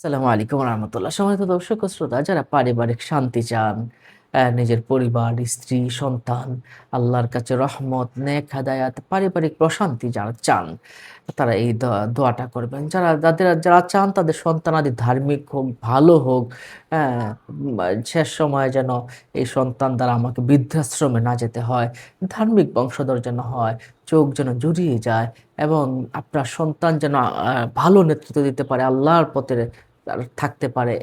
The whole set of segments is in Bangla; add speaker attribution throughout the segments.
Speaker 1: আসসালামু আলাইকুম রহমতুল্লাহ। সম্মানিত দর্শক ও শ্রোতা, যারা পারিবারিক শান্তি চান, নিজের পরিবার, স্ত্রী, সন্তান, আল্লাহর কাছে রহমত, নেক, হাদায়াত, পারিবারিক প্রশান্তি যারা চান, তারা এই দোয়াটা করবেন। যারা চান তাদের সন্তানাদি ধার্মিক হোক, ভালো হোক, হ্যাঁ? শেষ সময়ে যেন এই সন্তান দ্বারা আমাকে বৃদ্ধাশ্রমে না যেতে হয়, ধার্মিক বংশধর যেন হয়, চোখ যেন জুড়িয়ে যায় এবং আপনার সন্তান যেন ভালো নেতৃত্ব দিতে পারে, আল্লাহর পথে থাকতে পারে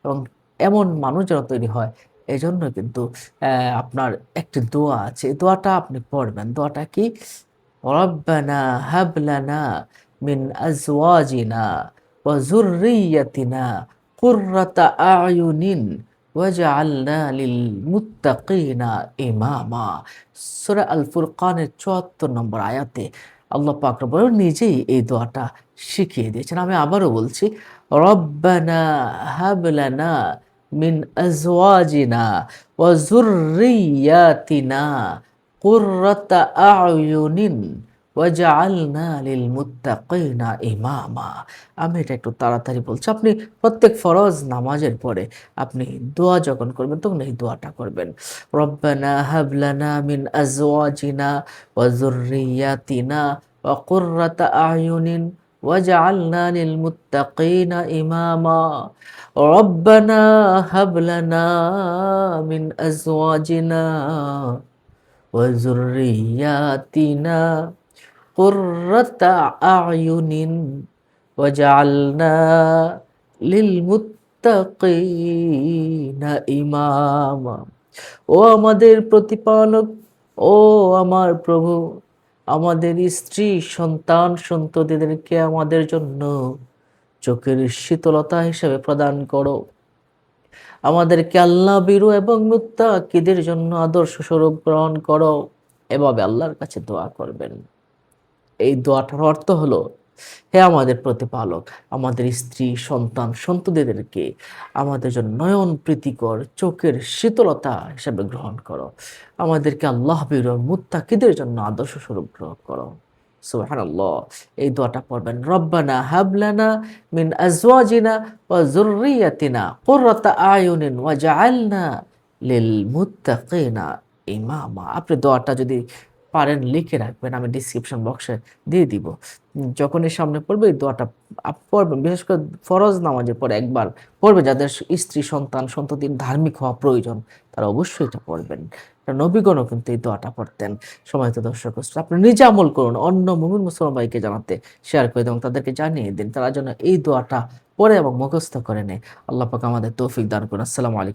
Speaker 1: এবং এমন মানুষ যেন তৈরি হয়। এজন্য কিন্তু আপনার একটি দোয়া আছে। এই দোয়াটা আপনি পড়বেন। দোয়াটা কি? রব্বানা হাব লানা মিন আজওয়াজিনা ওয়া যুররিয়্যাতিনা কুররাতা আয়ুনিন ওয়াজআলনা লিল মুত্তাকিনা ইমামা। সূরা আল ফুরকানের ৭৪ নম্বর আয়াতে আল্লাহ পাক রব্বুল আলামিন নিজেই এই দোয়াটা শিখিয়ে দিয়েছেন। আমি আবারও বলছি, রব্বানা হাব লানা মিন আজওয়াজিনা ওয়া যুররিয়্যাতিনা কুররাতা আয়ুনিন ওয়াজআলনা লিল মুত্তাকিনা ইমামা। আমি এটা একটু তাড়াতাড়ি বলছি। আপনি প্রত্যেক ফরজ নামাজের পরে আপনি দোয়া যখন করবেন তখন এই দোয়াটা করবেন। রব্বানা হাব লানা মিন আজওয়াজিনা ওয়া যুররিয়্যাতিনা ওয়া কুররাতা আয়ুনিন ওয়াজআলনা লিল মুত্তাকিনা ইমামা। রব্বানা হাব লানা মিন আজওয়াজিনা ওয়া যুররিয়্যাতিনা কুররাতা আয়ুনিন ওয়াজআলনা লিল মুত্তাকিনা ইমামা। ও আমাদের প্রতিপালক, ও আমার প্রভু, আমাদের স্ত্রী, সন্তান, সন্ততিদেরকে আমাদের জন্য চোখের শীতলতা হিসেবে প্রদান করো। আমাদেরকে আল্লাহ ভীরু এবং মুত্তাকিদের জন্য আদর্শ স্বরূপ গ্রহণ করো। এভাবে আল্লাহর কাছে দোয়া করবেন। এই দোয়াটার অর্থ হলো, হে আমাদের প্রতিপালক, আমাদের স্ত্রী, সন্তান, সন্ততিদেরকে আমাদের জন্য নয়ন প্রীতিকর চোখের শীতলতা হিসেবে গ্রহণ করো। আমাদেরকে আল্লাহ ভীরু মুত্তাকিদের জন্য আদর্শ স্বরূপ গ্রহণ করো। সুবহানাল্লাহ। এই দোয়াটা পড়বেন। রব্বানা হাবলানা মিন আজওয়াজিনা ওয়া যুররিয়াতিনা কুররাতা আয়ুনিন ওয়াজআলনা লিল মুত্তাকিনা ইমামা। আপনি দোয়াটা যদি পারেন লিখে রাখবেন, আমি ডিসক্রিপশন বক্সে দিয়ে দিব। যখনই সামনে পড়বে এই দোয়াটা পড়বেন। বিশেষ করে ফরজ নামাজের পরে একবার পড়বেন। যাদের স্ত্রী, সন্তান, সন্ততির ধার্মিক হওয়া প্রয়োজন তারা অবশ্যই এটা পড়বেন। নবীগণও কিন্তু এই দোয়াটা পড়তেন। সম্মানিত দর্শক, আপনি নিজে আমল করুন, অন্য মুমিন মুসলমান ভাইকে জানাতে শেয়ার করে দিন এবং তাদেরকে জানিয়ে দিন তারা যেন এই দোয়াটা পড়ে এবং মুখস্থ করে নেয়। আল্লাহ পাক আমাদের তৌফিক দান করুন। আসসালামু আলাইকুম।